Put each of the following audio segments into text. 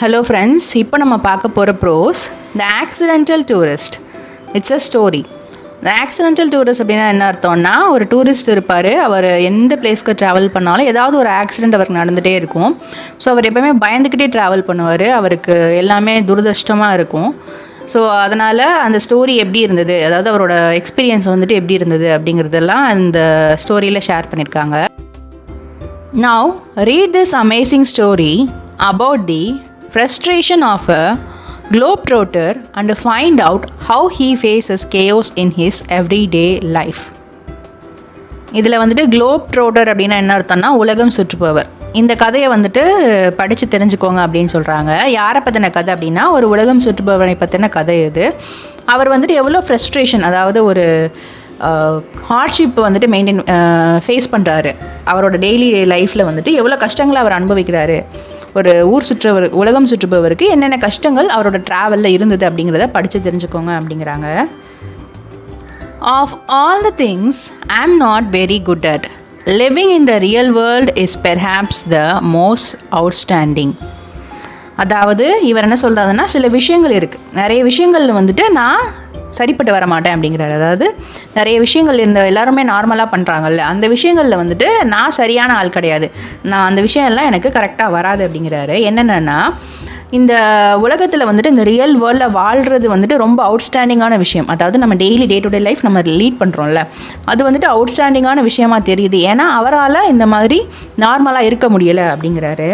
Hello friends, இப்போ நம்ம பார்க்க போகிற bros the accidental tourist. It's a story. The accidental tourist அப்படின்னா என்ன அர்த்தம்னா, ஒரு டூரிஸ்ட் இருப்பார். அவர் எந்த பிளேஸ்க்கு ட்ராவல் பண்ணாலும் ஏதாவது ஒரு ஆக்சிடெண்ட் அவருக்கு நடந்துகிட்டே இருக்கும். ஸோ அவர் எப்போவுமே பயந்துக்கிட்டே ட்ராவல் பண்ணுவார். அவருக்கு எல்லாமே துரதிருஷ்டமாக இருக்கும். ஸோ அதனால் அந்த ஸ்டோரி எப்படி இருந்தது, அதாவது அவரோட எக்ஸ்பீரியன்ஸ் வந்துட்டு எப்படி இருந்தது அப்படிங்கிறதெல்லாம் அந்த ஸ்டோரியில் ஷேர் பண்ணியிருக்காங்க. Now read this amazing story about the frustration of a globetrotter and find out how he faces chaos in his everyday life. இதில் வந்துட்டு குளோப் ட்ரோட்டர் அப்படின்னா என்ன அர்த்தம்னா உலகம் சுற்றுப்பவர். இந்த கதையை வந்துட்டு படித்து தெரிஞ்சுக்கோங்க அப்படின்னு சொல்கிறாங்க. யாரை பற்றின கதை அப்படின்னா ஒரு உலகம் சுற்றுப்பவரை பற்றின கதை இது. அவர் வந்துட்டு எவ்வளோ ஃப்ரஸ்ட்ரேஷன், அதாவது ஒரு ஹார்ட்ஷிப் வந்துட்டு ஃபேஸ் பண்ணுறாரு. அவரோட டெய்லி லைஃப்பில் வந்துட்டு எவ்வளோ கஷ்டங்களை அவர் அனுபவிக்கிறாரு. ஒரு உலகம் சுற்றுபவருக்கு என்னென்ன கஷ்டங்கள் அவரோட ட்ராவலில் இருந்தது அப்படிங்கிறத படித்து தெரிஞ்சுக்கோங்க அப்படிங்கிறாங்க. Of all the things I am not very good at, living in the real world is perhaps the most outstanding. அதாவது இவர் என்ன சொல்கிறாருன்னா, சில விஷயங்கள் இருக்குது, நிறைய விஷயங்கள் வந்துட்டு நான் சரிப்பட்டு வர மாட்டேன் அப்படிங்கிறாரு. அதாவது நிறைய விஷயங்கள் இந்த எல்லாருமே நார்மலாக பண்ணுறாங்கல்ல, அந்த விஷயங்களில் வந்துட்டு நான் சரியான ஆள் கிடையாது, நான் அந்த விஷயம்லாம் எனக்கு கரெக்டாக வராது அப்படிங்கிறாரு. என்னென்னா, இந்த உலகத்தில் வந்துட்டு இந்த ரியல் வேர்ல்டில் வாழ்கிறது வந்துட்டு ரொம்ப அவுட்ஸ்டாண்டிங்கான விஷயம். அதாவது நம்ம daily day to day life நம்ம லீட் பண்ணுறோம்ல, அது வந்துட்டு அவுட்ஸ்டாண்டிங்கான விஷயமா தெரியுது. ஏன்னா அவரால் இந்த மாதிரி நார்மலாக இருக்க முடியலை அப்படிங்கிறாரு.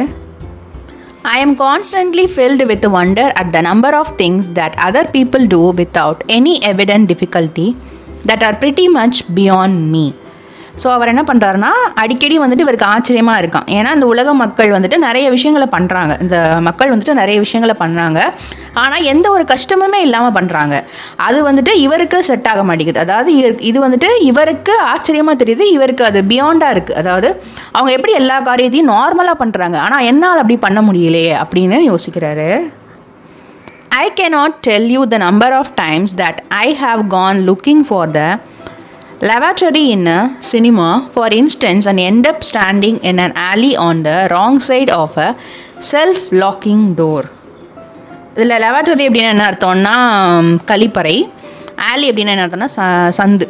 I am constantly filled with wonder at the number of things that other people do without any evident difficulty that are pretty much beyond me. So அவர் என்ன பண்ணுறாருனா, அடிக்கடி வந்துட்டு இவருக்கு ஆச்சரியமாக இருக்கான். ஏன்னா இந்த உலக மக்கள் வந்துட்டு நிறைய விஷயங்களை பண்ணுறாங்க, இந்த மக்கள் வந்துட்டு நிறைய விஷயங்களை பண்ணுறாங்க, ஆனால் எந்த ஒரு கஷ்டமுமே இல்லாமல் பண்ணுறாங்க. அது வந்துட்டு இவருக்கு செட் ஆக மாட்டேங்குது. அதாவது இது வந்துட்டு இவருக்கு ஆச்சரியமாக தெரியுது, இவருக்கு அது பியாண்டாக இருக்குது. அதாவது அவங்க எப்படி எல்லா காரியத்தையும் நார்மலாக பண்ணுறாங்க, ஆனால் என்னால் அப்படி பண்ண முடியலையே அப்படின்னு யோசிக்கிறாரு. I cannot tell you the number of times that I have gone looking for the lavatory in a cinema, for instance, and end up standing in an alley on the wrong side of a self-locking door. இதில் lavatory அப்படின்னா என்ன அர்த்தம்னா கழிப்பறை, alley அப்படின்னா என்ன அர்த்தம்னா சந்து.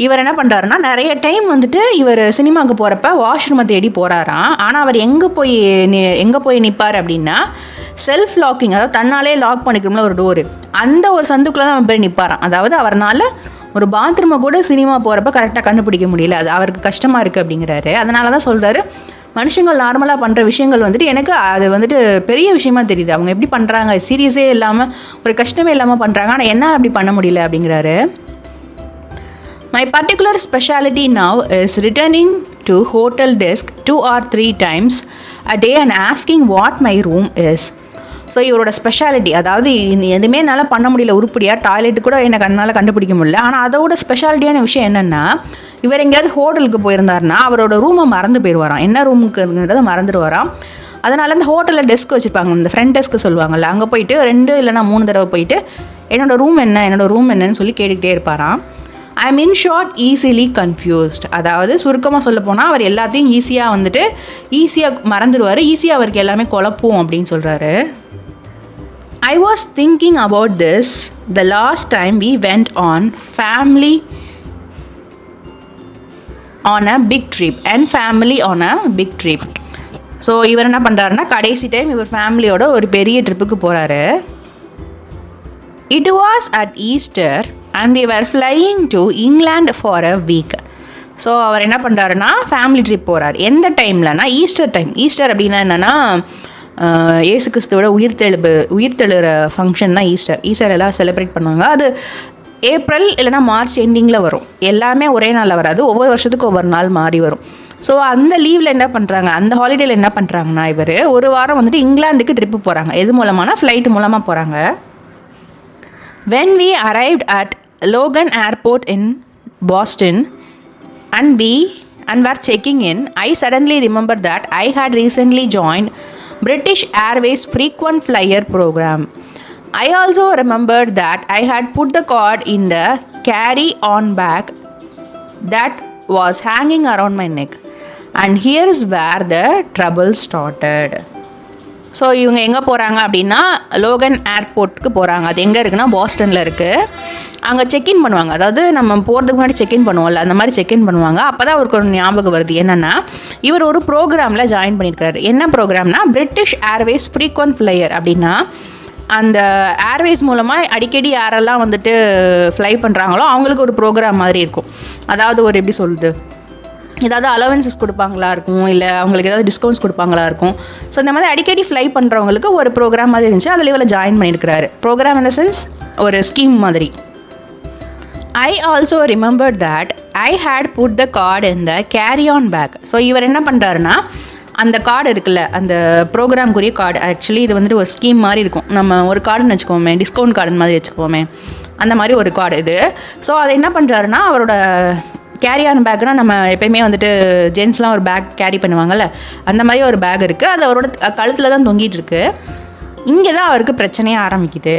இவர் என்ன பண்ணுறாருன்னா, நிறைய டைம் வந்துட்டு இவர் சினிமாவுக்கு போகிறப்ப வாஷ்ரூமை தேடி போகிறாராம். ஆனால் அவர் எங்கே போய் நிற்பார் அப்படின்னா, செல்ஃப் லாக்கிங், அதாவது தன்னாலே லாக் பண்ணிக்கிறோம்ல ஒரு டோரு, அந்த ஒரு சந்துக்குள்ளே தான் போய் நிற்பாராம். அதாவது அவரால் ஒரு பாத்ரூமை கூட சினிமா போகிறப்ப கரெக்டாக கண்டுபிடிக்க முடியல, அது அவருக்கு கஷ்டமாக இருக்குது அப்படிங்கிறாரு. அதனால தான் சொல்கிறாரு, மனுஷங்கள் நார்மலாக பண்ணுற விஷயங்கள் வந்துட்டு எனக்கு அது வந்துட்டு பெரிய விஷயமா தெரியுது. அவங்க எப்படி பண்ணுறாங்க, சீரியஸே இல்லாமல் ஒரு கஷ்டமே இல்லாமல் பண்ணுறாங்க, ஆனால் என்ன அப்படி பண்ண முடியல அப்படிங்கிறாரு. My particular specialty now is returning to hotel desk 2 or 3 times a day and asking what my room is. So இவரோட ஸ்பெஷாலிட்டி, அதாவது எதுவுமே என்னால் பண்ண முடியல உருப்படியாக, டாய்லெட்டு கூட எனக்கு என்னால் கண்டுபிடிக்க முடியல. ஆனால் அதோட ஸ்பெஷாலிட்டியான விஷயம் என்னென்னா, இவர் எங்கேயாவது ஹோட்டலுக்கு போயிருந்தாருன்னா அவரோட ரூமை மறந்து போயிடுவாராம், என்ன ரூமுக்குங்கிறத மறந்துடுவாராம். அதனால் அந்த ஹோட்டலில் டெஸ்க் வச்சுருப்பாங்க, இந்த ஃப்ரண்ட் டெஸ்க்கு சொல்லுவாங்கள்ல, அங்கே போயிட்டு 2 இல்லைனா 3 தடவை போயிட்டு என்னோடய ரூம் என்னன்னு சொல்லி கேட்டுக்கிட்டே இருப்பாராம். I am in short easily confused. அதாவது சுருக்கமாக சொல்ல போனால் அவர் எல்லாத்தையும் ஈஸியாக மறந்துடுவார், ஈஸியாக அவருக்கு எல்லாமே குழப்பம் அப்படின்னு சொல்கிறாரு. I was thinking about this the last time we went on a big trip. So இவர் என்ன பண்ணுறாருன்னா, கடைசி டைம் இவர் ஃபேமிலியோட ஒரு பெரிய ட்ரிப்புக்கு போகிறாரு. It was at Easter and we were flying to England for a week. So அவர் என்ன பண்ணுறாருன்னா ஃபேமிலி ட்ரிப் போகிறார். எந்த டைம்லனா ஈஸ்டர் டைம். ஈஸ்டர் அப்படின்னா என்னென்னா, இயேசு கிறிஸ்துவோட உயிர்த்தெழுகிற ஃபங்க்ஷன் தான் ஈஸ்டர் எல்லாம் செலிப்ரேட் பண்ணுவாங்க. அது ஏப்ரல் இல்லைனா மார்ச் எண்டிங்கில் வரும். எல்லாமே ஒரே நாளில் வராது, ஒவ்வொரு வருஷத்துக்கும் ஒவ்வொரு நாள் மாறி வரும். ஸோ அந்த லீவில் என்ன பண்ணுறாங்க, அந்த ஹாலிடேயில் என்ன பண்ணுறாங்கன்னா, இவர் ஒரு வாரம் வந்துட்டு இங்கிலாந்துக்கு ட்ரிப்பு போகிறாங்க. எது மூலமானா ஃப்ளைட்டு மூலமாக போகிறாங்க. When we arrived at Logan Airport in Boston and were checking in, I suddenly remembered that I had recently joined British Airways frequent flyer program. I also remembered that I had put the card in the carry-on bag that was hanging around my neck. And here is where the trouble started. So இவங்க எங்கே போகிறாங்க அப்படின்னா Logan ஏர்போர்ட்டுக்கு போகிறாங்க. அது எங்கே இருக்குன்னா பாஸ்டனில் இருக்குது. அங்கே செக்இன் பண்ணுவாங்க. அதாவது நம்ம போகிறதுக்கு முன்னாடி செக்இன் பண்ணுவோம்ல, அந்த மாதிரி செக்இன் பண்ணுவாங்க. அப்போ தான் அவருக்கு ஒரு ஞாபகம் வருது. என்னென்னா இவர் ஒரு ப்ரோக்ராமில் ஜாயின் பண்ணியிருக்காரு. என்ன ப்ரோக்ராம்னா பிரிட்டிஷ் ஏர்வேஸ் ஃப்ரீக்வெண்ட் ஃப்ளையர். அப்படின்னா அந்த ஏர்வேஸ் மூலமாக அடிக்கடி யாரெல்லாம் வந்துட்டு ஃப்ளை பண்ணுறாங்களோ அவங்களுக்கு ஒரு ப்ரோக்ராம் மாதிரி இருக்கும். அதாவது ஒரு எப்படி சொல்லுது, ஏதாவது அலவன்சஸ் கொடுப்பாங்களா இருக்கும், இல்லை அவங்களுக்கு ஏதாவது டிஸ்கவுண்ட்ஸ் கொடுப்பாங்களா இருக்கும். ஸோ இந்த மாதிரி அடிக்கடி ஃப்ளை பண்ணுறவங்களுக்கு ஒரு ப்ரோக்ராம் மாதிரி இருந்துச்சு. அதில் இவரை ஜாயின் பண்ணியிருக்கிறாரு. ப்ரோக்ராம் இன் த சென்ஸ் ஒரு ஸ்கீம் மாதிரி. I also remembered that I had put the card in the carry-on bag. So இவர் என்ன பண்ணுறாருன்னா அந்த கார்டு இருக்குல்ல, அந்த ப்ரோக்ராம்க்குரிய கார்டு, ஆக்சுவலி இது வந்துட்டு ஒரு ஸ்கீம் மாதிரி இருக்கும். நம்ம ஒரு கார்டுன்னு வச்சுக்கோமே, டிஸ்கவுண்ட் கார்டு மாதிரி வச்சுக்கோமே, அந்த மாதிரி ஒரு கார்டு இது. ஸோ அதை என்ன பண்ணுறாருன்னா அவரோட கேரியான் பேக்னால் நம்ம எப்போயுமே வந்துட்டு ஜென்ஸ்லாம் ஒரு பேக் கேரி பண்ணுவாங்கள்ல, அந்த மாதிரி ஒரு பேக் இருக்குது. அது அவரோட கழுத்தில் தான் தொங்கிட்டு இருக்கு. இங்கே தான் அவருக்கு பிரச்சனையே ஆரம்பிக்குது.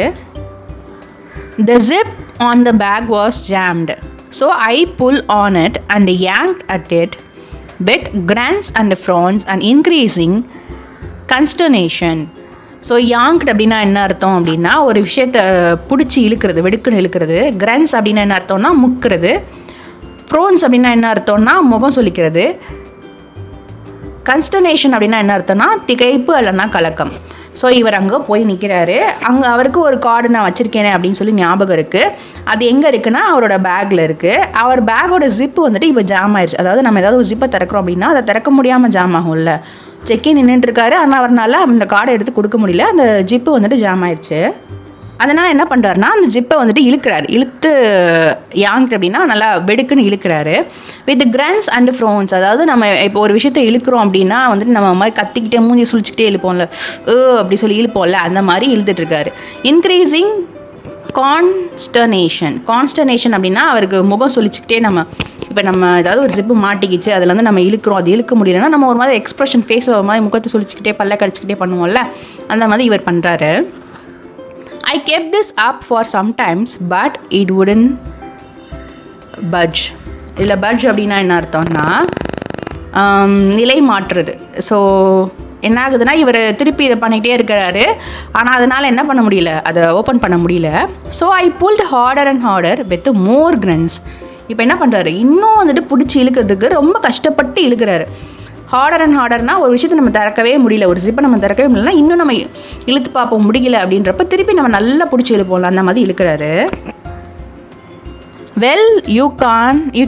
The zip on the bag was jammed. So I pulled on it and yanked at it with grunts and frowns and increasing consternation. So yanked அப்படின்னா என்ன அர்த்தம் அப்படின்னா ஒரு விஷயத்தை பிடிச்சி இழுக்கிறது, வெடுக்குன்னு இழுக்கிறது. கிரன்ஸ் அப்படின்னா என்ன அர்த்தம்னா முக்கிறது. ப்ரோன்ஸ் அப்படின்னா என்ன அர்த்தம்னா முகம் சொல்லிக்கிறது. கன்ஸ்டர்னேஷன் அப்படின்னா என்ன அர்த்தம்னா திகைப்பு அல்லனா கலக்கம். ஸோ இவர் அங்கே போய் நிற்கிறாரு. அங்கே அவருக்கு ஒரு கார்டு நான் வச்சுருக்கேனே அப்படின்னு சொல்லி ஞாபகம் இருக்குது. அது எங்கே இருக்குன்னா அவரோட பேக்கில் இருக்குது. அவர் பேக்கோட ஜிப்பு வந்துட்டு இப்போ ஜாம் ஆயிடுச்சு. அதாவது நம்ம ஏதாவது ஒரு ஜிப்பை திறக்கிறோம் அப்படின்னா அதை திறக்க முடியாமல் ஜாம் ஆகும்ல. செக்கின் நின்றுட்டுருக்காரு, ஆனால் அவரால் அந்த கார்டை எடுத்து கொடுக்க முடியல. அந்த ஜிப்பு வந்துட்டு ஜாம் ஆயிடுச்சு. அதனால் என்ன பண்ணுறாருனா அந்த ஜிப்பை வந்துட்டு இழுக்கிறாரு. இழுத்து யாங்கிட்டு அப்படின்னா நல்லா வெடுக்குன்னு இழுக்கிறாரு. With grunts and frowns. அதாவது நம்ம இப்போ ஒரு விஷயத்தை இழுக்கிறோம் அப்படின்னா வந்துட்டு நம்ம மாதிரி கத்திக்கிட்டே மூஞ்சி சுழிச்சிக்கிட்டே இழுப்போம்ல, அப்படி சொல்லி இழுப்போம்ல, அந்த மாதிரி இழுத்துட்ருக்காரு. இன்க்ரீஸிங் கான்ஸ்டர்னேஷன் அப்படின்னா அவருக்கு முகம் சொல்லிச்சுக்கிட்டே இப்போ நம்ம ஏதாவது ஒரு ஜிப்பு மாட்டிக்கிச்சு, அதில் வந்து நம்ம இழுக்கிறோம், அது இழுக்க முடியலன்னா நம்ம ஒரு மாதிரி எக்ஸ்ப்ரெஷன் ஃபேஸில் ஒரு மாதிரி முகத்தை சொல்லிச்சுக்கிட்டே பல்ல கடிச்சிக்கிட்டே பண்ணுவோம்ல, அந்த மாதிரி இவர் பண்ணுறாரு. I kept this up for some times but it wouldn't budge. இதில் budge அப்படின்னா என்ன அர்த்தம்னா நிலை மாற்றுறது. ஸோ என்ன ஆகுதுன்னா இவர் திருப்பி இதை பண்ணிகிட்டே இருக்கிறாரு. ஆனால் அதனால் என்ன பண்ண முடியல, அதை ஓப்பன் பண்ண முடியல. So I pulled harder and harder with more grunts. இப்போ என்ன பண்ணுறாரு, இன்னும் வந்துட்டு பிடிச்சி இழுக்கிறதுக்கு ரொம்ப கஷ்டப்பட்டு இழுக்கிறாரு. ஹார்டர் அண்ட் ஹார்டர்னா ஒரு விஷயத்தை நம்ம திறக்கவே முடியல, ஒரு ஜிப்பை நம்ம திறக்கவே முடியலன்னா இன்னும் நம்ம இழுத்து பார்ப்போம் முடியல அப்படின்றப்ப திருப்பி நம்ம நல்லா பிடிச்சி இழுப்போம்ல, அந்த மாதிரி இழுக்கிறாரு. Well, you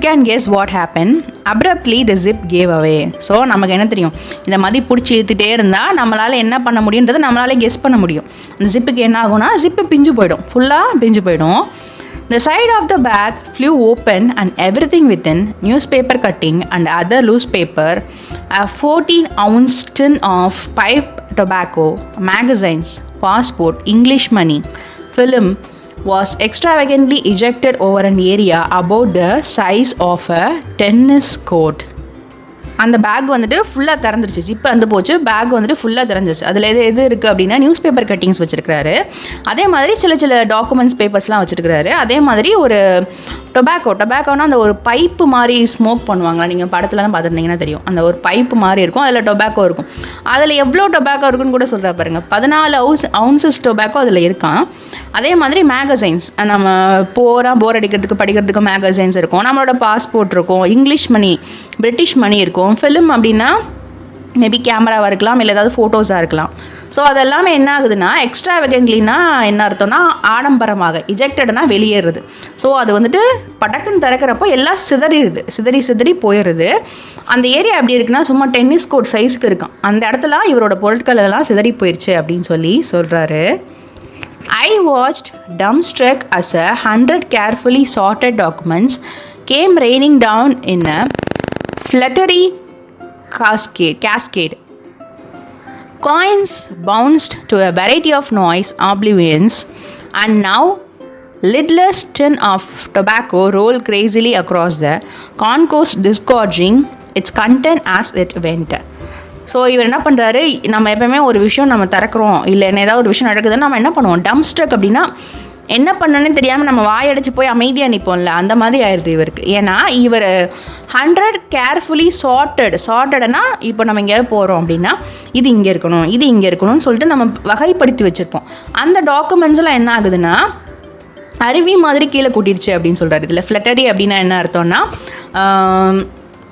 can guess what happened. Abruptly the zip gave away. So நமக்கு என்ன தெரியும், இந்த மாதிரி பிடிச்சி இழுத்துட்டே இருந்தால் நம்மளால் என்ன பண்ண முடியுன்றதை நம்மளாலே கெஸ் பண்ண முடியும். அந்த ஜிப்புக்கு என்ன ஆகும்னா ஜிப்பு பிஞ்சு போயிடும், ஃபுல்லாக பிஞ்சு போயிடும். The side of the bag flew open and everything within, newspaper cutting and other loose paper, a 14-ounce tin of pipe tobacco, magazines, passport, English money, film, was extravagantly ejected over an area about the size of a tennis court. அந்த back வந்துட்டு ஃபுல்லாக திறந்துருச்சு, zip வந்து போச்சு, back வந்துட்டு ஃபுல்லாக திறந்துருச்சு. அதில் எது இருக்குது அப்படின்னா நியூஸ் பேப்பர் கட்டிங்ஸ் வச்சுருக்கிறாரு. அதே மாதிரி சில டாக்குமெண்ட்ஸ் பேப்பர்ஸ்லாம் வச்சுருக்கிறாரு. அதே மாதிரி ஒரு டொபாக்கோனா அந்த ஒரு பைப்பு மாதிரி ஸ்மோக் பண்ணுவாங்களா, நீங்கள் படத்துலலாம் பார்த்துருந்தீங்கன்னா தெரியும். அந்த ஒரு பைப்பு மாதிரி இருக்கும், அதில் டொபாக்கோ இருக்கும். அதில் எவ்வளோ டொபாக்கோ இருக்குன்னு கூட சொல்கிறா பாருங்கள், 14 ounces டொபாக்கோ அதில் இருக்கான். அதே மாதிரி மேகசைன்ஸ், நம்ம போர் அடிக்கிறதுக்கு படிக்கிறதுக்கு மேகசைன்ஸ் இருக்கும். நம்மளோட பாஸ்போர்ட் இருக்கும், இங்கிலீஷ் மணி, பிரிட்டிஷ் மணி இருக்கும். ஃபிலிம் அப்படின்னா மேபி கேமராவாக இருக்கலாம், இல்லை ஏதாவது ஃபோட்டோஸாக இருக்கலாம். ஸோ அதெல்லாமே என்ன ஆகுதுன்னா எக்ஸ்ட்ராவெகன்ட்லினா என்ன அர்த்தம்னா ஆடம்பரமாக, இஜெக்டட்னா வெளியேறுது. ஸோ அது வந்துட்டு படக்குன்னு திறக்கிறப்போ எல்லாம் சிதறி போயிடுது. அந்த ஏரியா எப்படி இருக்குன்னா சும்மா டென்னிஸ் கோர்ட் சைஸ்க்கு இருக்கும். அந்த இடத்துல இவரோட பொருட்கள் எல்லாம் சிதறி போயிடுச்சு அப்படின்னு சொல்லி சொல்கிறாரு. I watched dumbstruck as 100 carefully sorted documents came raining down in a fluttery cascade. Coins bounced to a variety of noise oblivions, and now lidless tin of tobacco rolled crazily across the concourse, disgorging its content as it went. So இவர் என்ன பண்ணுறாரு, நம்ம எப்போயுமே ஒரு விஷயம் நம்ம திறக்கிறோம் இல்லை ஏதாவது ஒரு விஷயம் நடக்குதுன்னு நம்ம என்ன பண்ணுவோம், டம்ஸ்ட்ரக் அப்படின்னா என்ன பண்ணணும்னு தெரியாமல் நம்ம வாயடைச்சு போய் அமைதியாக நிற்போம்ல, அந்த மாதிரி ஆயிடுது இவருக்கு. ஏன்னா இவர் 100 கேர்ஃபுல்லி சார்ட்டட்னா இப்போ நம்ம எங்கேயாவது போகிறோம் அப்படின்னா இது இங்கே இருக்கணும், இது இங்கே இருக்கணும்னு சொல்லிட்டு நம்ம வகைப்படுத்தி வச்சுருப்போம். அந்த டாக்குமெண்ட்ஸ்லாம் என்ன ஆகுதுன்னா அருவி மாதிரி கீழே கூட்டிடுச்சு அப்படின்னு சொல்கிறார். இதில் ஃப்ளட்டரி அப்படின்னா என்ன அர்த்தம்னா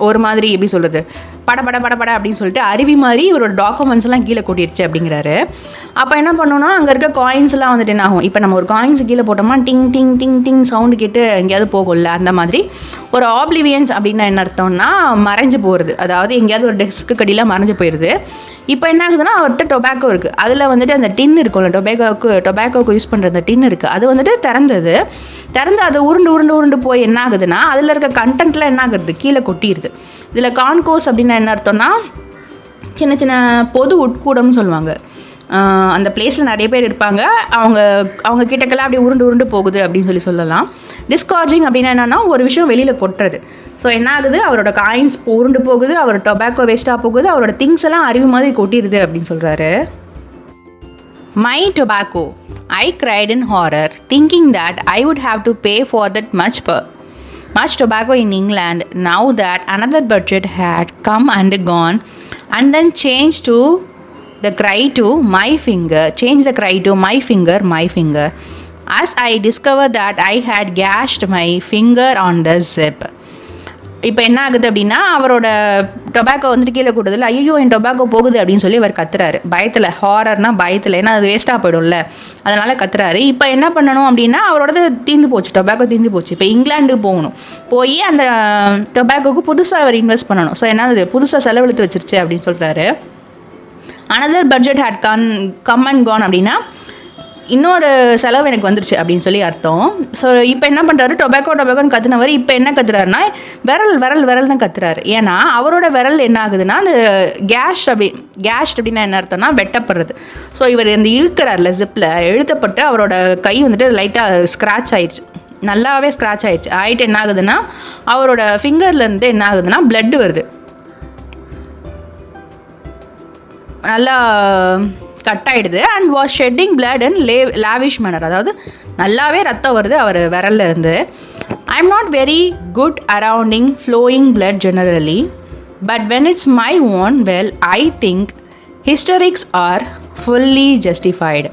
ஒரு மாதிரி எப்படி சொல்கிறது, பட அப்படின்னு சொல்லிட்டு அருவி மாதிரி இவரோட டாக்குமெண்ட்ஸ்லாம் கீழே கூட்டிடுச்சு அப்படிங்கிறாரு. அப்போ என்ன பண்ணோன்னா அங்கே இருக்க காயின்ஸ்லாம் வந்துட்டு என்ன ஆகும், இப்போ நம்ம ஒரு காயின்ஸ் கீழே போட்டோம்னா டிங் டிங் டிங் டிங் சவுண்டு கேட்டு எங்கேயாவது போகும்ல, அந்த மாதிரி ஒரு ஆப்ளிவியன்ஸ் அப்படின்னா என்ன அர்த்தம்னா மறைஞ்சு போகிறது, அதாவது எங்கேயாவது ஒரு டெஸ்க்கு கடியில் மறைஞ்சு போயிடுது. இப்போ என்ன ஆகுதுன்னா அவர்கிட்ட டொபாக்கோ இருக்குது, அதில் வந்துட்டு அந்த டின் இருக்கும்ல, டொபாக்கோவுக்கு யூஸ் பண்ணுற அந்த டின் இருக்குது, அது வந்துட்டு திறந்து அதை உருண்டு போய் என்ன ஆகுதுன்னா அதில் இருக்க கண்டென்ட்லாம் என்ன ஆகுது கீழே கொட்டிடுது. இதில் கான்கோஸ் அப்படின்னா என்ன அர்த்தம்னா சின்ன சின்ன பொது உட்கூடம்னு சொல்லுவாங்க. அந்த பிளேஸில் நிறைய பேர் இருப்பாங்க, அவங்க கிட்டக்கெல்லாம் அப்படியே உருண்டு போகுது அப்படின்னு சொல்லலாம். டிஸ்கார்ஜிங் அப்படின்னா என்னென்னா ஒரு விஷயம் வெளியில் கொட்டுறது. ஸோ என்ன ஆகுது, அவரோட காயின்ஸ் உருண்டு போகுது, அவரோட டொபாக்கோ வேஸ்ட்டாக போகுது, அவரோட திங்ஸ் எல்லாம் அறிவு மாதிரி கொட்டிடுது அப்படின்னு சொல்கிறாரு. My tobacco. I cried in horror, thinking that I would have to pay for that much tobacco in England, now that another budget had come and gone, and then change the cry to my finger, as I discovered that I had gashed my finger on the zip. இப்போ என்ன ஆகுது அப்படின்னா அவரோட tobacco வந்துட்டு கீழே கூட்டதில் ஐயோ என் tobacco போகுது அப்படின்னு சொல்லி அவர் கத்துறாரு பயத்தில். ஹாரர்னா பயத்தில், ஏன்னா அது வேஸ்ட்டாக போயிடும்ல, அதனால் கத்துறாரு. இப்போ என்ன பண்ணணும் அப்படின்னா அவரோடது டொபாக்கோ தீர்ந்து போச்சு. இப்போ இங்கிலாந்துக்கு போய் அந்த டொபாக்கோக்கு புதுசாக அவர் இன்வெஸ்ட் பண்ணணும். ஸோ என்ன அது புதுசாக செலவழித்து வச்சிருச்சு அப்படின்னு சொல்கிறாரு. Another budget had come and gone அப்படின்னா இன்னொரு செலவு எனக்கு வந்துருச்சு அப்படின்னு சொல்லி அர்த்தம். ஸோ இப்போ என்ன பண்ணுறாரு, டொபாக்கோன்னு கத்துனவர் இப்போ என்ன கத்துறாருன்னா விரல் தான் கத்துறாரு. ஏன்னா அவரோட விரல் என்ன ஆகுதுன்னா அந்த கேஷ்ட் அப்படின்னா என்ன அர்த்தம்னா வெட்டப்படுறது. ஸோ இவர் இந்த இழுக்கிறார்ல ஜிப்பில் இழுத்தப்பட்டு அவரோட கை வந்துட்டு லைட்டாக ஸ்க்ராட்ச் ஆயிடுச்சு, நல்லாவே ஸ்க்ராட்ச் ஆகிட்டு என்ன ஆகுதுன்னா அவரோட ஃபிங்கர்லேருந்து என்ன ஆகுதுன்னா பிளட் வருது, நல்லா கட் ஆகிடுது. And was shedding blood and lavish manner, அதாவது நல்லாவே ரத்தம் வருது அவர் விரல்ல இருந்து. I am not very good around flowing blood generally, but when it's my own well I think hysterics are fully justified.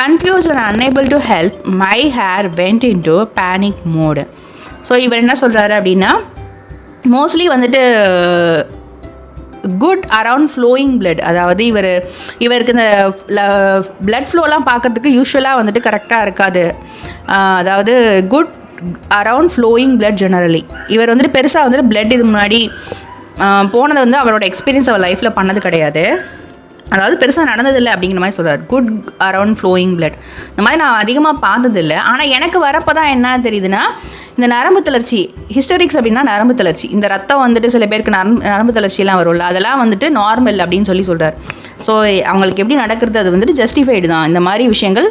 Confused and unable to help, my hair went into panic mode. So இவர் என்ன சொல்கிறாரு அப்படின்னா mostly வந்துட்டு good around flowing blood, அதாவது இவருக்கு இந்த blood ஃப்ளோலாம் பார்க்குறதுக்கு யூஸ்வலாக வந்துட்டு கரெக்டாக இருக்காது. அதாவது good around flowing blood generally, இவர் வந்துட்டு பெருசாக வந்துட்டு பிளட் இது முன்னாடி போனது வந்து அவரோட எக்ஸ்பீரியன்ஸ் அவர் லைஃப்பில் பண்ணது கிடையாது, அதாவது பெருசாக நடந்ததில்லை அப்படிங்கிற மாதிரி சொல்கிறார். குட் அரவுண்ட் ஃப்ளோயிங் பிளட் இந்த மாதிரி நான் அதிகமாக பார்த்ததில்லை. ஆனால் எனக்கு வரப்போ தான் என்ன தெரியுதுன்னா இந்த நரம்பு தளர்ச்சி, ஹிஸ்டரிக்ஸ் அப்படின்னா நரம்பு தளர்ச்சி, இந்த ரத்தம் வந்துட்டு சில பேருக்கு நரம்பு தளர்ச்சியெல்லாம் வரும்ல, அதெல்லாம் வந்துட்டு நார்மல் அப்படின்னு சொல்கிறார். ஸோ அவங்களுக்கு எப்படி நடக்கிறது அது வந்துட்டு ஜஸ்டிஃபைடு தான். இந்த மாதிரி விஷயங்கள்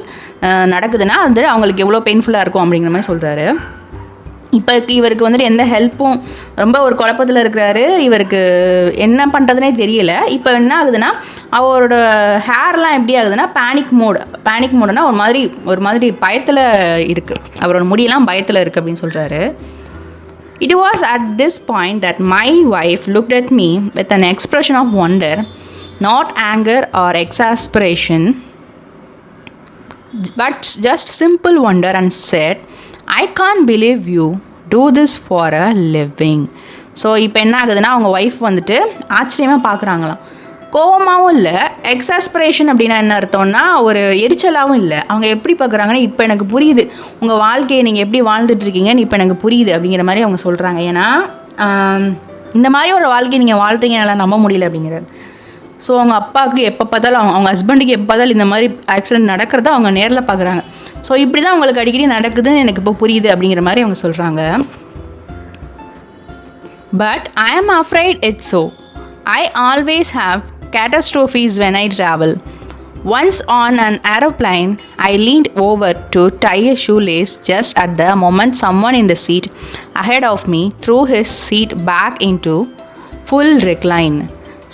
நடக்குதுன்னா அது அவங்களுக்கு எவ்வளோ பெயின்ஃபுல்லாக இருக்கும் அப்படிங்கிற மாதிரி சொல்கிறாரு. இப்போ இவருக்கு வந்துட்டு எந்த ஹெல்ப்பும், ரொம்ப ஒரு குழப்பத்தில் இருக்கிறாரு, இவருக்கு என்ன பண்ணுறதுனே தெரியல. இப்போ என்ன ஆகுதுன்னா அவரோட ஹேர்லாம் எப்படி ஆகுதுன்னா பேனிக் மோடுனா ஒரு மாதிரி பயத்தில் இருக்குது, அவரோட முடியெல்லாம் பயத்தில் இருக்குது அப்படின்னு சொல்கிறாரு. It was at this point that my wife looked at me with an expression of wonder, not anger or exasperation, but just simple wonder, and said, I can't believe you do this for a living. So இப்போ என்ன ஆகுதுன்னா அவங்க wife வந்துட்டு ஆச்சரியமாக பார்க்குறாங்களாம், கோவமாகவும் இல்லை, எக்ஸாஸ்பிரேஷன் அப்படின்னா என்ன அர்த்தம்னா ஒரு எரிச்சலாகவும் இல்லை. அவங்க எப்படி பார்க்குறாங்கன்னா இப்போ எனக்கு புரியுது உங்கள் வாழ்க்கையை நீங்கள் எப்படி வாழ்ந்துட்டுருக்கீங்கன்னு இப்போ எனக்கு புரியுது அப்படிங்கிற மாதிரி அவங்க சொல்கிறாங்க. ஏன்னா இந்த மாதிரி ஒரு வாழ்க்கையை நீங்கள் வாழ்கிறீங்க என்னால் நம்ப முடியல அப்படிங்கிறாரு. ஸோ அவங்க அப்பாவுக்கு எப்போ பார்த்தாலும் அவங்க ஹஸ்பண்டுக்கு எப்போ பார்த்தாலும் இந்த மாதிரி ஆக்சிடென்ட் நடக்கிறத அவங்க நேரில் பார்க்குறாங்க. ஸோ இப்படி தான் அவங்களுக்கு அடிக்கடி நடக்குதுன்னு எனக்கு இப்போ புரியுது அப்படிங்கிற மாதிரி அவங்க சொல்கிறாங்க. பட் ஐ ஆம் afraid it's so. I always have catastrophes when I travel. Once on an aeroplane, I leaned over to tie a shoelace just at the moment someone in the seat ahead of me threw his seat back into full recline.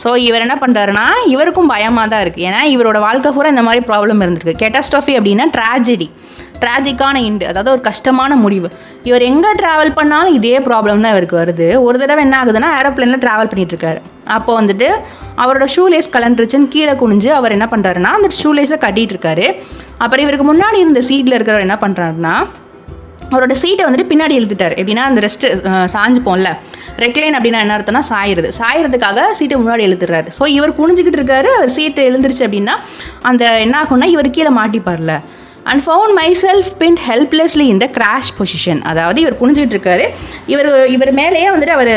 So இவர் என்ன பண்ணுறாருன்னா இவருக்கும் பயமாக தான் இருக்குது. ஏன்னா இவரோட வாழ்க்கை பூரா இந்த மாதிரி ப்ராப்ளம் இருந்திருக்கு. கேட்டாஸ்ட்ராஃபி அப்படின்னா ட்ராஜடி. ட்ராஜிக்கான இண்டு, அதாவது ஒரு கஷ்டமான முடிவு. இவர் எங்கே ட்ராவல் பண்ணாலும் இதே ப்ராப்ளம் தான் இவருக்கு வருது. ஒரு தடவை என்ன ஆகுதுன்னா, ஏரோப்ளேனில் ட்ராவல் பண்ணிகிட்ருக்காரு. அப்போ வந்துட்டு அவரோட ஷூலேஸ் கலண்டுருச்சுன்னு கீழே குனிஞ்சு அவர் என்ன பண்ணுறாருன்னா அந்த ஷூலேஸை கட்டிகிட்டு இருக்காரு. அப்புறம் இவருக்கு முன்னாடி இருந்த சீட்டில் இருக்கிறவர் என்ன பண்ணுறாருன்னா அவரோட சீட்டை வந்துட்டு பின்னாடி இழுத்துட்டார். எப்படின்னா அந்த ரெஸ்ட்டு சாஞ்சுப்போம்ல, ரெக்லைன் அப்படின்னா என்ன அர்த்தம்னா சாயறதுக்காக சீட்டை முன்னாடி இழுத்துறாரு. ஸோ இவர் குனிஞ்சிக்கிட்டு இருக்காரு, அவர் சீட்டு எழுந்துருச்சு அப்படின்னா அந்த என்ன ஆகும்னா இவர் கீழே மாட்டிப்பார்ல. And found myself pinned helplessly இந்த கிராஷ் பொசிஷன். அதாவது இவர் குனிஞ்சிட்டு இருக்காரு, இவர் மேலேயே வந்துட்டு அவர்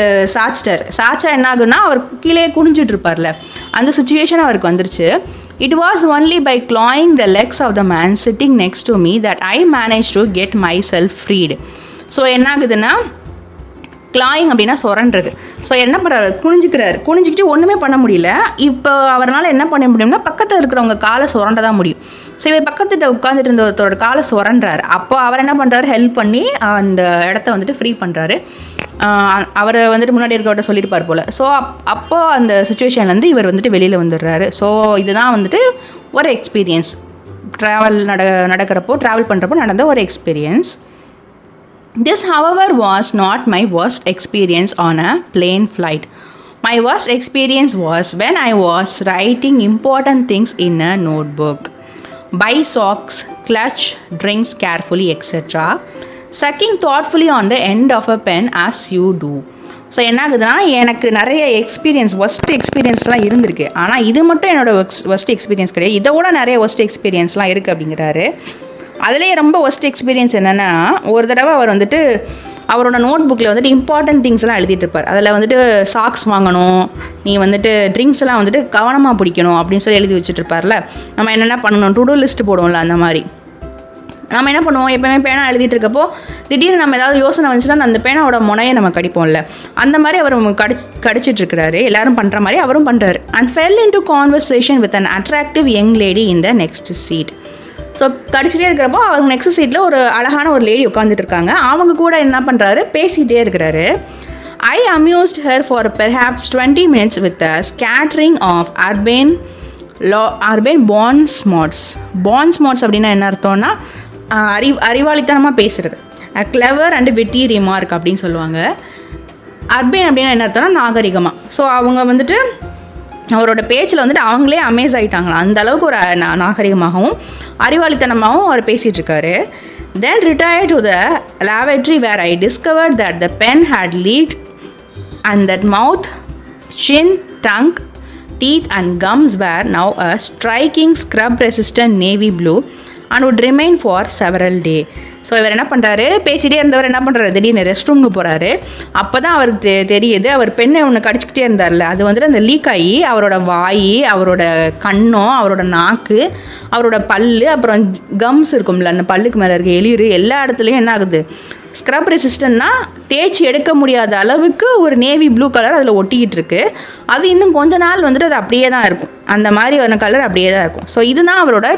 சாச்சா என்ன ஆகுன்னா அவர் கீழே குனிஞ்சிட்டு இருப்பார்ல, அந்த சுச்சுவேஷன் அவருக்கு வந்துருச்சு. It was only by clawing the legs of the man sitting next to me that I managed to get myself freed. So என்ன ஆகுதுன்னா கிளாயிங் அப்படின்னா சொரன்றது. ஸோ என்ன பண்ணுறாரு, குனிஞ்சிக்கிட்டு ஒன்றுமே பண்ண முடியல. இப்போ அவரால் என்ன பண்ண முடியும்னா பக்கத்தில் இருக்கிறவங்க காலை சுரண்ட தான் முடியும். ஸோ இவர் பக்கத்துகிட்ட உட்காந்துட்டு இருந்த ஒருத்தரோட காலை சுரண்டார். அப்போ அவர் என்ன பண்ணுறாரு, ஹெல்ப் பண்ணி அந்த இடத்த வந்துட்டு ஃப்ரீ பண்ணுறாரு. அவர் வந்துட்டு முன்னாடி இருக்கவர்கிட்ட சொல்லியிருப்பார் போல். ஸோ அப்போ அந்த சுச்சுவேஷன்லேருந்து இவர் வந்துட்டு வெளியில் வந்துடுறாரு. ஸோ இதுதான் வந்துட்டு ஒரு எக்ஸ்பீரியன்ஸ், ட்ராவல் பண்ணுறப்போ நடந்த ஒரு experience. This, however, was not my worst experience on a plane flight. My worst experience was when I was writing important things in a notebook. Buy socks, clutch drinks carefully, etc. Sucking thoughtfully on the end of a pen as you do. So என்ன ஆகுதுன்னா எனக்கு நிறைய worst எக்ஸ்பீரியன்ஸ்லாம் இருந்திருக்கு. ஆனால் இது மட்டும் என்னோடய worst experience கிடையாது, இதை விட நிறைய ஒஸ்ட் எக்ஸ்பீரியன்ஸ்லாம் இருக்குது அப்படிங்கிறாரு. அதுலேயே ரொம்ப ஒஸ்ட் எக்ஸ்பீரியன்ஸ் என்னென்னா, ஒரு தடவை அவர் வந்துட்டு அவரோட நோட் புக்கில் வந்துட்டு இம்பார்ட்டன்ட் திங்ஸ்லாம் எழுதிட்டு இருப்பார். அதில் வந்துட்டு சாக்ஸ் வாங்கணும், நீ வந்துட்டு ட்ரிங்க்ஸ் எல்லாம் வந்துட்டு கவனமாக பிடிக்கணும் அப்படின்னு சொல்லி எழுதி வச்சுட்டு இருப்பார்ல. நம்ம என்னென்ன பண்ணணும், டு டூ லிஸ்ட் போடுவோம்ல, அந்த மாதிரி நம்ம என்ன பண்ணுவோம், எப்போயுமே பேனா எழுதிட்டு இருக்கப்போ திடீர்னு நம்ம ஏதாவது யோசனை வந்துச்சுன்னா அந்த பேனாவோட முனையை நம்ம கடிப்போம்ல, அந்த மாதிரி அவர் கடிச்சிட்ருக்கிறாரு. எல்லோரும் பண்ணுற மாதிரி அவரும் பண்ணுறாரு. And fell in to conversation with an attractive young lady in the next seat. So கடிச்சிட்டே இருக்கிறப்போ அவங்க நெக்ஸ்ட் சீட்டில் ஒரு அழகான ஒரு லேடி உட்காந்துட்டு இருக்காங்க. அவங்க கூட என்ன பண்ணுறாரு, பேசிகிட்டே இருக்கிறாரு. I amused her for perhaps 20 minutes with a scattering of urbane bons mots அப்படின்னா என்ன அர்த்தம்னா அறிவாளித்தனமாக பேசுகிறது, கிளவர் அண்ட் விட்டி ரிமார்க் அப்படின்னு சொல்லுவாங்க. அர்பன் அப்படின்னா என்ன அர்த்தம்னா நாகரிகமாக. ஸோ அவங்க வந்துட்டு அவரோட பேச்சில் வந்துட்டு அவங்களே அமேஸ் ஆகிட்டாங்களா, அந்த அளவுக்கு ஒரு நாகரிகமாகவும் அறிவாளித்தனமாகவும் அவர் பேசிகிட்ருக்காரு. Then retire to the lavatory where I discovered that the pen had leaked and that mouth, chin, tongue, teeth and gums were now a striking scrub resistant navy blue and would remain for several days. So இவர் என்ன பண்ணுறாரு, பேசிகிட்டே இருந்தவர் என்ன பண்ணுறாரு, திடீர்னு rest ரூமுக்கு போகிறாரு. அப்போ தான் அவருக்கு தெரியுது, அவர் பெண்ணை ஒன்று கடிச்சிக்கிட்டே இருந்தார்ல, அது வந்துட்டு அந்த லீக் ஆகி அவரோட வாய், அவரோட கண்ணம், அவரோட நாக்கு, அவரோட பல்லு, அப்புறம் கம்ஸ் இருக்கும்ல, அந்த பல்லுக்கு மேலே இருக்க எளிர், எல்லா இடத்துலையும் என்ன ஆகுது, ஸ்க்ரப் ரெசிஸ்டன்ட்னா தேய்ச்சி எடுக்க முடியாத அளவுக்கு ஒரு நேவி ப்ளூ கலர் அதில் ஒட்டிக்கிட்டு இருக்கு. அது இன்னும் கொஞ்ச நாள் வந்துட்டு அது அப்படியே தான் இருக்கும், அந்த மாதிரி ஒரு கலர் அப்படியே தான் இருக்கும். ஸோ இதுதான் அவரோட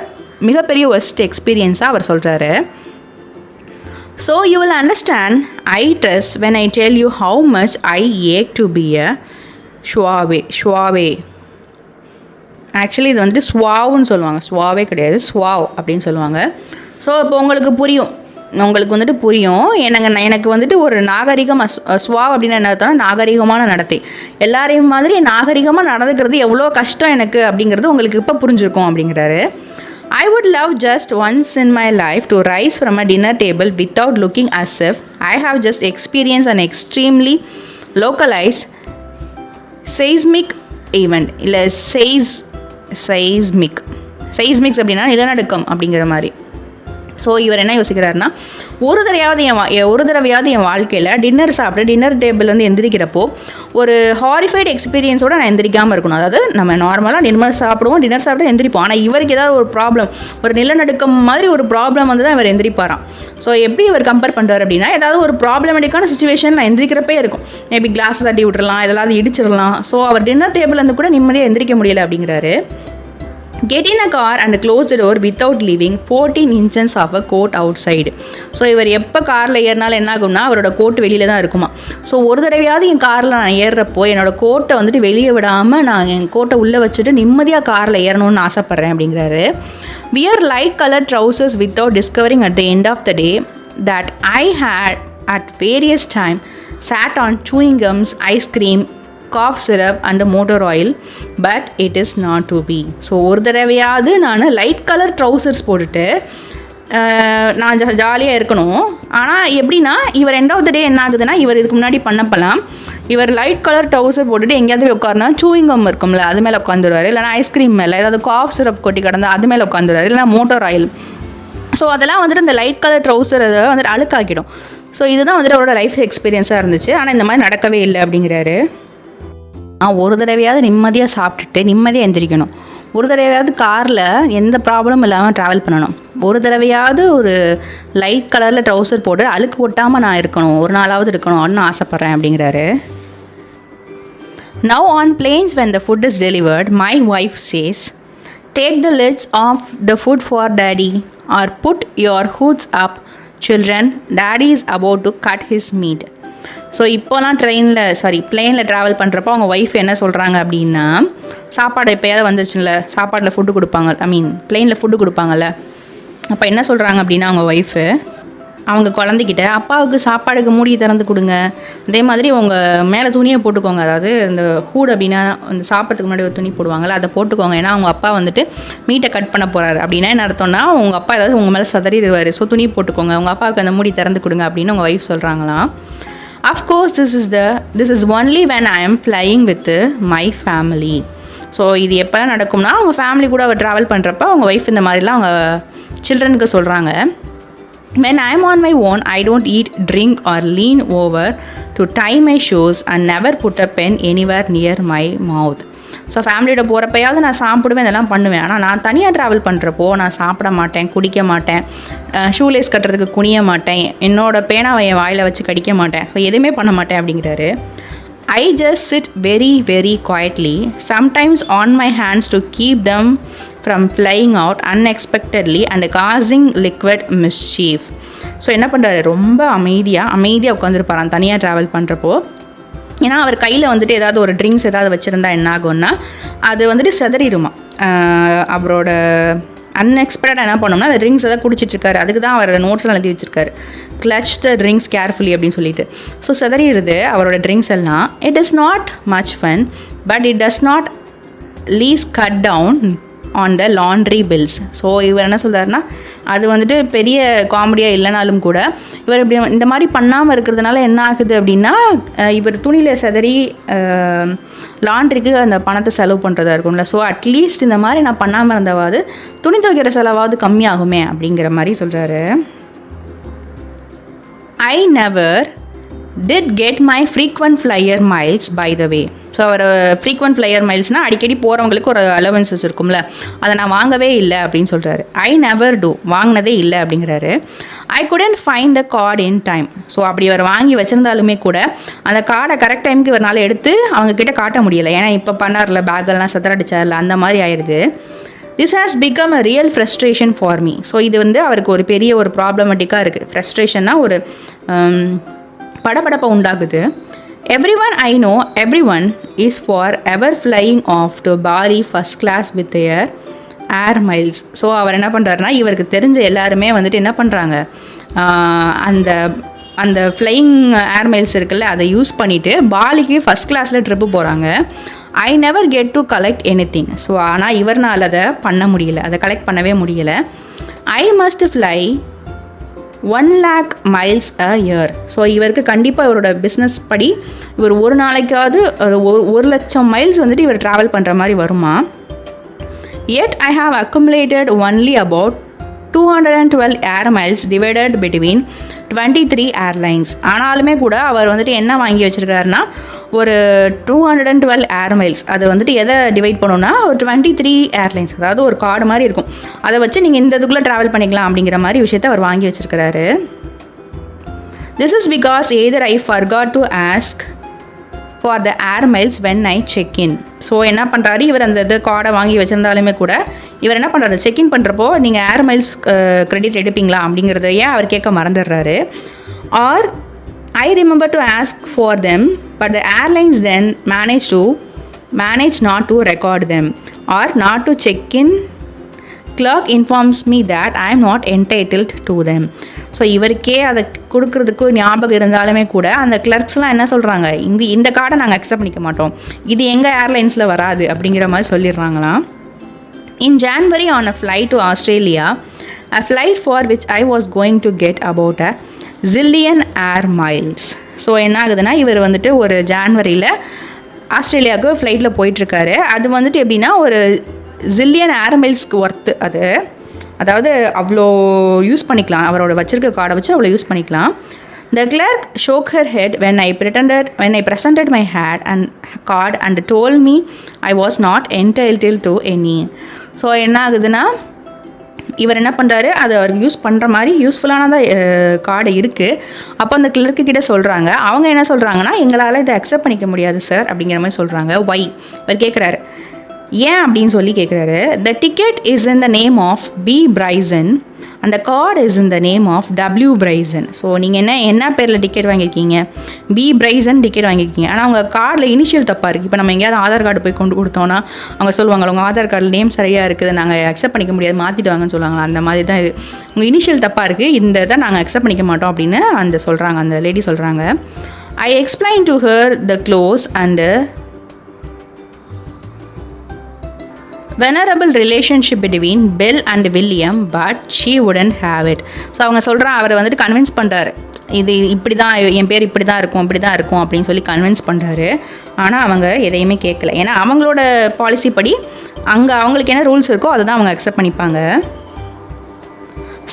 மிகப்பெரிய ஒஸ்ட் எக்ஸ்பீரியன்ஸாக அவர் சொல்கிறாரு. So you will understand, I trust, when I tell you how much I ache to be a suave. Actually இது வந்துட்டு ஸ்வாவ்னு சொல்லுவாங்க, ஸ்வாவே கிடையாது, ஸ்வாவ் அப்படின்னு சொல்லுவாங்க. ஸோ இப்போ உங்களுக்கு வந்துட்டு புரியும். எனக்கு வந்துட்டு ஒரு ஸ்வாவ் அப்படின்னு என்ன அர்த்தம்னா நாகரிகமான நடத்தை. எல்லாரையும் மாதிரி நாகரிகமாக நடந்துக்கிறது எவ்வளோ கஷ்டம் எனக்கு அப்படிங்கிறது உங்களுக்கு இப்போ புரிஞ்சிருக்கும் அப்படிங்கிறாரு. I would love just once in my life to rise from a dinner table without looking as if I have just experienced an extremely localized seismic event. இல்லை seismics அப்படின்னா நிலநடுக்கம் அப்படிங்கிற மாதிரி. ஸோ இவர் என்ன யோசிக்கிறாருன்னா, ஒரு தடவையாவது என் வாழ்க்கையில் டின்னர் டேபிள் வந்து எந்திரிக்கிறப்போ ஒரு ஹாரிஃபைடு எக்ஸ்பீரியன்ஸோடு நான் எந்திரிக்காமல் இருக்கணும். அதாவது நம்ம நார்மலாக டின்னர் சாப்பிட்டு எந்திரிப்போம். ஆனால் இவருக்கு ஏதாவது ஒரு ப்ராப்ளம், ஒரு நிலநடுக்கம் மாதிரி ஒரு ப்ராப்ளம் வந்து தான் இவர் எந்திரிப்பாராம். ஸோ எப்படி இவர் கம்பேர் பண்ணுறாரு அப்படின்னா, ஏதாவது ஒரு ப்ராப்ளமேட்டிக்கான சுச்சுவேஷன் நான் எந்திரிக்கிறப்பே இருக்கும். மேபி கிளாஸ் தட்டி விட்டுறலாம், எதாவது இடிச்சிடலாம். ஸோ அவர் டின்னர் டேபிள் வந்து கூட நிம்மதியாக எந்திரிக்க முடியலை அப்படிங்கிறாரு. Get in a car and close the door without leaving 14 inches of a coat outside. So இவர் எப்போ காரில் ஏறினாலும் என்ன ஆகும்னா அவரோட கோட் வெளியில் தான் இருக்குமா. ஸோ ஒரு தடவையாவது என் காரில் நான் ஏறுறப்போ என்னோடய கோட்டை வந்துட்டு வெளியே விடாமல் நான் என் கோட்டை உள்ளே வச்சுட்டு நிம்மதியாக காரில் ஏறணும்னு ஆசைப்பட்றேன் அப்படிங்கிறாரு. wear light colored trousers without discovering at the end of the day that I had at various time sat on chewing gums, ice cream, cough syrup and motor oil, but it is not to be. So ஒரு தடவையாவது நான் light colour trousers போட்டுட்டு நான் ஜாலியாக இருக்கணும். ஆனால் எப்படின்னா இவர் எண்ட் ஆஃப் த டே என்ன ஆகுதுன்னா, இவர் இதுக்கு முன்னாடி பண்ணப்பலாம் இவர் லைட் கலர் ட்ரௌசர் போட்டுட்டு எங்கேயாவது போய் உட்காருனா சூயிங் கம் இருக்கும்ல அது மேலே உட்காந்துருவார், இல்லைனா ஐஸ்கிரீம் மேலே ஏதாவது காஃப் சிரப் கொட்டி கிடந்தா அது மேலே உட்காந்துருவார், இல்லைனா மோட்டர் ஆயில். ஸோ அதெல்லாம் வந்துட்டு இந்த லைட் கலர் ட்ரௌசர் அதை வந்துட்டு அழுக்காக்கிடும். ஸோ இதுதான் வந்துட்டு அவரோட லைஃப் எக்ஸ்பீரியன்ஸாக இருந்துச்சு. ஆனால் இந்த மாதிரி நடக்கவே இல்லை அப்படிங்கிறாரு. ஒரு தடவையாவது நிம்மதியாக சாப்பிட்டுட்டு நிம்மதியாக எந்திரிக்கணும். ஒரு தடவையாவது காரில் எந்த ப்ராப்ளமும் இல்லாமல் ட்ராவல் பண்ணணும். ஒரு தடவையாவது ஒரு லைட் கலரில் ட்ரௌசர் போட்டு அழுக்கு போட்டாமல் நான் இருக்கணும், ஒரு நாளாவது இருக்கணும் அப்படின்னு ஆசைப்பட்றேன் அப்படிங்கிறாரு. Now on planes when the food is delivered, my wife says, take the lids off the food for daddy or put your hoods up children, daddy is about to cut his meat. So இப்போலாம் பிளேனில் travel பண்ணுறப்போ அவங்க wife என்ன சொல்கிறாங்க அப்படின்னா, சாப்பாடு எப்போயாவது வந்துருச்சுல்ல, சாப்பாட்டில் ஃபுட்டு கொடுப்பாங்க, பிளேனில் ஃபுட்டு கொடுப்பாங்கல்ல, அப்போ என்ன சொல்கிறாங்க அப்படின்னா அவங்க ஒய்ஃபு அவங்க குழந்தைகிட்ட அப்பாவுக்கு சாப்பாடுக்கு மூடி திறந்து கொடுங்க, அதே மாதிரி உங்கள் மேலே துணியை போட்டுக்கோங்க, அதாவது இந்த ஹூட் அப்படின்னா அந்த சாப்பிட்றதுக்கு முன்னாடி ஒரு துணி போடுவாங்கள்ல அதை போட்டுக்கோங்க, ஏன்னா அவங்க அப்பா வந்துட்டு மீட்டை கட் பண்ண போகிறாரு அப்படின்னா என்ன அர்த்தம்னா உங்கள் அப்பா ஏதாவது உங்கள் மேலே சதறிடுவார், ஸோ துணி போட்டுக்கோங்க, உங்கள் அப்பாவுக்கு அந்த மூடி திறந்து கொடுங்க அப்படின்னு உங்கள் wife சொல்கிறாங்களாம். Of course this is only when I am flying with my family. So இது எப்போலாம் நடக்கும்னா அவங்க ஃபேமிலி கூட அவர் ட்ராவல் பண்ணுறப்ப அவங்க ஒய்ஃப் இந்த மாதிரிலாம் அவங்க சில்ட்ரனுக்கு சொல்கிறாங்க. When I am on my own, I don't eat, drink or lean over to tie my shoes and never put a pen anywhere near my mouth. So ஃபேமிலியோட போகிறப்பயாவது நான் சாப்பிடுவேன், இதெல்லாம் பண்ணுவேன். ஆனால் நான் தனியாக ட்ராவல் பண்ணுறப்போ நான் சாப்பிட மாட்டேன், குடிக்க மாட்டேன், ஷூலேஸ் கட்டுறதுக்கு குனிய மாட்டேன், என்னோட பேனாவை என் வாயில் வச்சு கடிக்க மாட்டேன், ஸோ எதுவுமே பண்ண மாட்டேன் அப்படிங்கிறாரு. I just sit very very quietly, sometimes on my hands to keep them from flying out unexpectedly and causing liquid mischief. So என்ன பண்ணுறாரு, ரொம்ப அமைதியாக உட்காந்துருப்பாரான் தனியாக ட்ராவல் பண்ணுறப்போ. ஏன்னா அவர் கையில் வந்துட்டு ஏதாவது ஒரு ட்ரிங்க்ஸ் ஏதாவது வச்சுருந்தா என்ன ஆகும்னா அது வந்துட்டு செதறிடுமா. அவரோட அன்எக்ஸ்பெக்டடாக என்ன பண்ணோம்னா அந்த ட்ரிங்க்ஸ் எதாவது குடிச்சிட்ருக்காரு, அதுக்கு தான் அவர் நோட்ஸ்லாம் எழுதி வச்சுருக்காரு, கிளச் த ட்ரிங்க்ஸ் கேர்ஃபுல்லி அப்படின்னு சொல்லிட்டு. ஸோ செதறிடுது அவரோட ட்ரிங்க்ஸ் எல்லாம். It is not much fun but it does not least cut down on the laundry bills. So இவர் என்ன சொல்கிறாருன்னா அது வந்துட்டு பெரிய காமெடியாக இல்லைனாலும் கூட இவர் இப்படி இந்த மாதிரி பண்ணாமல் இருக்கிறதுனால என்ன ஆகுது அப்படின்னா இவர் துணியில் செதறி லாண்ட்ரிக்கு அந்த பணத்தை செலவு பண்ணுறதா இருக்கும்ல. ஸோ அட்லீஸ்ட் இந்த மாதிரி நான் பண்ணாமல் இருந்தவாது துணி துவைக்கிற செலவாவது கம்மியாகுமே அப்படிங்கிற மாதிரி சொல்கிறாரு. I never did get my frequent flyer miles by the way. So அவர் ஃப்ரீக்வெண்ட் ஃப்ளையர் மைல்ஸ்னால் அடிக்கடி போகிறவங்களுக்கு ஒரு அலவன்சஸ் இருக்கும்ல, அதை நான் வாங்கவே இல்லை அப்படின்னு சொல்கிறாரு. ஐ நெவர் டூ, வாங்கினதே இல்லை அப்படிங்கிறாரு. ஐ couldn't find the card in time. So அப்படி அவர் வாங்கி வச்சுருந்தாலுமே கூட அந்த கார்டை கரெக்ட் டைமுக்கு இவரால் எடுத்து அவங்கக்கிட்ட காட்ட முடியலை, ஏன்னா இப்போ பண்ணார்ல பேக்கெல்லாம் சத்தரடிச்சார்ல அந்த மாதிரி ஆயிடுது. This has become a real frustration for me. So இது வந்து அவருக்கு ஒரு பெரிய ஒரு ப்ராப்ளமேட்டிக்காக இருக்குது. ஃப்ரஸ்ட்ரேஷன்னா ஒரு படபடப்பை உண்டாகுது. Everyone I know, everyone is forever flying off to Bali first class with their air miles. So அவர் என்ன பண்ணுறாருனா இவருக்கு தெரிஞ்ச எல்லாருமே வந்துட்டு என்ன பண்ணுறாங்க, அந்த அந்த ஃப்ளையிங் ஏர் மைல்ஸ் இருக்குல்ல அதை யூஸ் பண்ணிவிட்டு பாலிக்கு ஃபஸ்ட் கிளாஸில் ட்ரிப்பு போகிறாங்க. I never get to collect any thing. So ஆனால் இவர்னால் அதை பண்ண முடியல, அதை கலெக்ட் பண்ணவே முடியலை. I must fly 1,00,000 miles a year. So இவருக்கு கண்டிப்பாக இவரோட பிஸ்னஸ் படி இவர் ஒரு நாளைக்காவது 1,00,000 மைல்ஸ் வந்துட்டு இவர் ட்ராவல் பண்ணுற மாதிரி வருமா. Yet I have accumulated only about 212 air miles divided between 23 airlines. ஆனாலுமே கூட அவர் வந்துட்டு என்ன வாங்கி வச்சுருக்காருன்னா ஒரு 212 ஏர் மைல்ஸ், அது வந்துட்டு எதை டிவைட் பண்ணோன்னா ஒரு 23 ஏர்லைன்ஸ், அதாவது ஒரு கார்டு மாதிரி இருக்கும், அதை வச்சு நீங்கள் இந்த இதுக்குள்ளே ட்ராவல் பண்ணிக்கலாம் அப்படிங்கிற மாதிரி விஷயத்தை அவர் வாங்கி வச்சுருக்கிறாரு. This is because either I forgot to ask for the air miles when I check in. So என்ன பண்ணுறாரு இவர் அந்த இது கார்டை வாங்கி வச்சுருந்தாலுமே கூட இவர் என்ன பண்ணுறாரு, செக்இன் பண்ணுறப்போ நீங்கள் ஏர் மைல்ஸ் கிரெடிட் எடுப்பீங்களா அப்படிங்கிறத ஏன் அவர் கேட்க மறந்துடுறாரு. Or I remember to ask for them, but the airlines then manage not to record them or not to check clerk informs me that I am not entitled to them. So இவருக்கே அதை கொடுக்கறதுக்கு ஞாபகம் இருந்தாலுமே கூட அந்த கிளர்க்ஸ்லாம் என்ன சொல்கிறாங்க, இந்த கார்டை நாங்கள் அக்செப்ட் பண்ணிக்க மாட்டோம், இது எங்கள் ஏர்லைன்ஸில் வராது அப்படிங்கிற மாதிரி சொல்லிடுறாங்களாம். In January, on a flight to Australia, a flight for which I was going to get about a zillion air miles. So என்ன ஆகுதுன்னா, இவர் வந்துட்டு ஒரு ஜான்வரியில் ஆஸ்திரேலியாவுக்கு ஃப்ளைட்டில் போயிட்டுருக்காரு. அது வந்துட்டு எப்படின்னா ஒரு ஜில்லியன் ஏர் மைல்ஸ்க்கு ஒர்த்து அது, அதாவது அவ்வளோ யூஸ் பண்ணிக்கலாம், அவரோட வச்சிருக்க கார்டை வச்சு அவ்வளோ யூஸ் பண்ணிக்கலாம். The clerk shook her head when I presented my card and told me I was not entitled to any. So என்ன ஆகுதுன்னா, இவர் என்ன பண்ணுறாரு, அதை அவர் யூஸ் பண்ணுற மாதிரி யூஸ்ஃபுல்லானதான் கார்டு இருக்குது. அப்போ அந்த கிளர்க்கு கிட்ட சொல்கிறாங்க. அவங்க என்ன சொல்கிறாங்கன்னா, எங்களால் இதை அக்செப்ட் பண்ணிக்க முடியாது சார் அப்படிங்கிற மாதிரி சொல்கிறாங்க. ஒய் இவர் கேட்குறாரு, ஏன் அப்படின்னு சொல்லி கேட்குறாரு. The ticket is in the name of B Bryson அந்த card is in the name of W Bryson. So நீங்கள் என்ன பேரில் டிக்கெட் வாங்கியிருக்கீங்க, பி பிரைசன் டிக்கெட் வாங்கியிருக்கீங்க. ஆனால் அவங்க கார்டில் இனிஷியல் தப்பாக இருக்குது. இப்போ நம்ம எங்கேயாவது ஆதார் கார்டு போய் கொண்டு கொடுத்தோன்னா அவங்க சொல்லுவாங்க, உங்கள் ஆதார் கார்டில் நேம் சரியாக இருக்குது, நாங்கள் அக்செப்ட் பண்ணிக்க முடியாது, மாற்றிட்டு வாங்கன்னு சொல்லுவாங்க. அந்த மாதிரி தான் இது, உங்கள் இனிஷியல் தப்பாக இருக்குது, இந்த இதை நாங்கள் அக்செப்ட் பண்ணிக்க மாட்டோம் அப்படின்னு அந்த லேடி சொல்கிறாங்க. I explain to her the close and venerable relationship between Bill and William, but she wouldn't have it. So அவங்க சொல்கிறான், அவரை வந்துட்டு கன்வின்ஸ் பண்ணுறாரு, இது இப்படி தான், என் பேர் இப்படி தான் இருக்கும் அப்படின்னு சொல்லி கன்வின்ஸ் பண்ணுறாரு. ஆனால் அவங்க எதையுமே கேட்கல. ஏன்னா அவங்களோட பாலிசி படி அங்கே அவங்களுக்கு என்ன ரூல்ஸ் இருக்கோ அதை தான் அவங்க அக்செப்ட் பண்ணிப்பாங்க.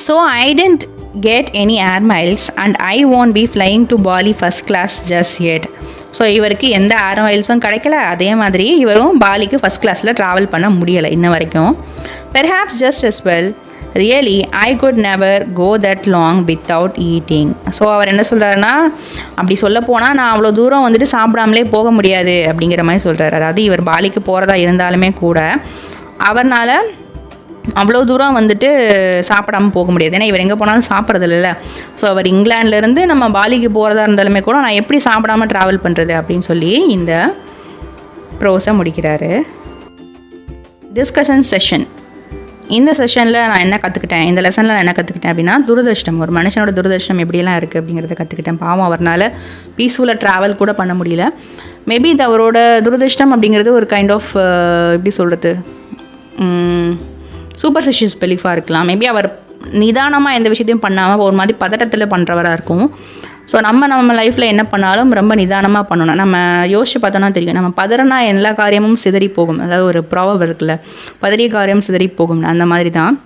So I didn't get any air miles and I won't be flying to Bali first class just yet. So இவருக்கு எந்த ஏர் மைல்ஸும் கிடைக்கல, அதே மாதிரி இவரும் பாலிக்கு ஃபஸ்ட் கிளாஸில் ட்ராவல் பண்ண முடியலை இன்ன வரைக்கும். Perhaps just as well, really I could never go that long without eating. So அவர் என்ன சொல்கிறாருன்னா, அப்படி சொல்ல போனால் நான் அவ்வளோ தூரம் வந்துட்டு சாப்பிடாமலே போக முடியாது அப்படிங்கிற மாதிரி சொல்கிறார். அதாவது இவர் பாலிக்கு போகிறதா இருந்தாலுமே கூட அவர்னால் அவ்வளோ தூரம் வந்துட்டு சாப்பிடாமல் போக முடியாது. ஏன்னா இவர் எங்கே போனாலும் சாப்பிட்றது இல்லைல்ல. ஸோ அவர் இங்கிலாந்துலேருந்து நம்ம பாலிக்கு போகிறதா இருந்தாலுமே கூட நான் எப்படி சாப்பிடாமல் ட்ராவல் பண்ணுறது அப்படின்னு சொல்லி இந்த ப்ரோஸை முடிக்கிறாரு. Discussion session. இந்த செஷனில் நான் என்ன கற்றுக்கிட்டேன், இந்த லெசனில் நான் என்ன கற்றுக்கிட்டேன் அப்படின்னா, துரதிர்ஷ்டம், ஒரு மனுஷனோட துரதிர்ஷ்டம் எப்படியெல்லாம் இருக்குது அப்படிங்கிறத கற்றுக்கிட்டேன். பாவம் அவரால் பீஸ்ஃபுல்லாக ட்ராவல் கூட பண்ண முடியல. மேபி இது அவரோட துரதிர்ஷ்டம் அப்படிங்கிறது ஒரு கைண்ட் ஆஃப் எப்படி சொல்கிறது, சூப்பர்ஸ்டிஷியஸ் பிலீஃபாக இருக்கலாம். மேபி அவர் நிதானமாக எந்த விஷயத்தையும் பண்ணாமல் ஒரு மாதிரி பதட்டத்தில் பண்ணுறவராக இருக்கும். ஸோ நம்ம லைஃப்பில் என்ன பண்ணாலும் ரொம்ப நிதானமாக பண்ணணும். நம்ம யோசிச்சு பார்த்தோன்னா தெரியும், நம்ம பதறனா எல்லா காரியமும் சிதறி போகும். அதாவது ஒரு ப்ராவர்ப் இருக்குல்ல, பதறிய காரியம் சிதறி போகும், அந்த மாதிரி தான்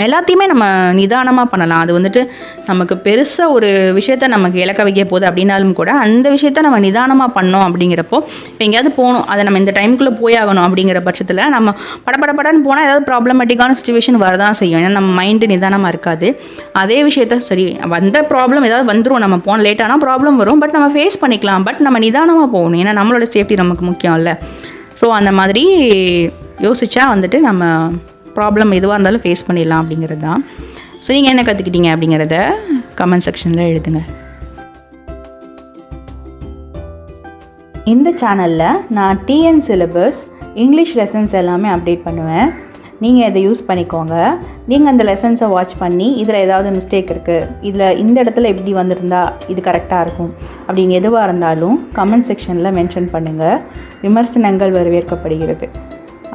எல்லாத்தையுமே நம்ம நிதானமாக பண்ணலாம். அது வந்துட்டு நமக்கு பெருசாக ஒரு விஷயத்த நமக்கு இலக்க வைக்க போகுது அப்படின்னாலும் கூட அந்த விஷயத்த நம்ம நிதானமாக பண்ணோம் அப்படிங்கிறப்போ, இப்போ எங்கேயாவது போகணும், அதை நம்ம இந்த டைமுக்குள்ளே போயாகணும் அப்படிங்கிற பட்சத்தில் நம்ம படன்னு போனால் ஏதாவது ப்ராப்ளமேட்டிக்கான சுச்சுவேஷன் வரதான் செய்யும். ஏன்னா நம்ம மைண்டு நிதானமாக இருக்காது. அதே விஷயத்த சரி வந்த ப்ராப்ளம் ஏதாவது வந்துடும், நம்ம போன லேட்டானால் ப்ராப்ளம் வரும், பட் நம்ம ஃபேஸ் பண்ணிக்கலாம், பட் நம்ம நிதானமாக போகணும். ஏன்னா நம்மளோட சேஃப்டி நமக்கு முக்கியம் இல்லை. ஸோ அந்த மாதிரி யோசிச்சா வந்துட்டு நம்ம ப்ராப்ளம் எதுவாக இருந்தாலும் ஃபேஸ் பண்ணிடலாம் அப்படிங்கிறது தான். ஸோ நீங்கள் என்ன கற்றுக்கிட்டீங்க அப்படிங்கிறத கமெண்ட் செக்ஷனில் எழுதுங்க. இந்த சேனலில் நான் டிஎன் சிலபஸ் இங்கிலீஷ் லெசன்ஸ் எல்லாமே அப்டேட் பண்ணுவேன். நீங்கள் இதை யூஸ் பண்ணிக்கோங்க. நீங்கள் அந்த லெசன்ஸை வாட்ச் பண்ணி இதில் ஏதாவது மிஸ்டேக் இருக்குது, இதில் இந்த இடத்துல எப்படி வந்திருந்தா இது கரெக்டாக இருக்கும் அப்படின்னு எதுவாக இருந்தாலும் கமெண்ட் செக்ஷனில் மென்ஷன் பண்ணுங்கள். விமர்சனங்கள் வரவேற்கப்படுகிறது.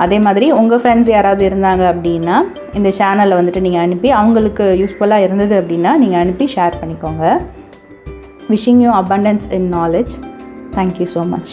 அதே மாதிரி உங்கள் ஃப்ரெண்ட்ஸ் யாராவது இருந்தாங்க அப்படின்னா இந்த சேனலை வந்துட்டு நீங்கள் அனுப்பி அவங்களுக்கு யூஸ்ஃபுல்லாக இருந்தது அப்படின்னா நீங்கள் அனுப்பி ஷேர் பண்ணிக்கோங்க. Wishing you abundance in knowledge. Thank you so much.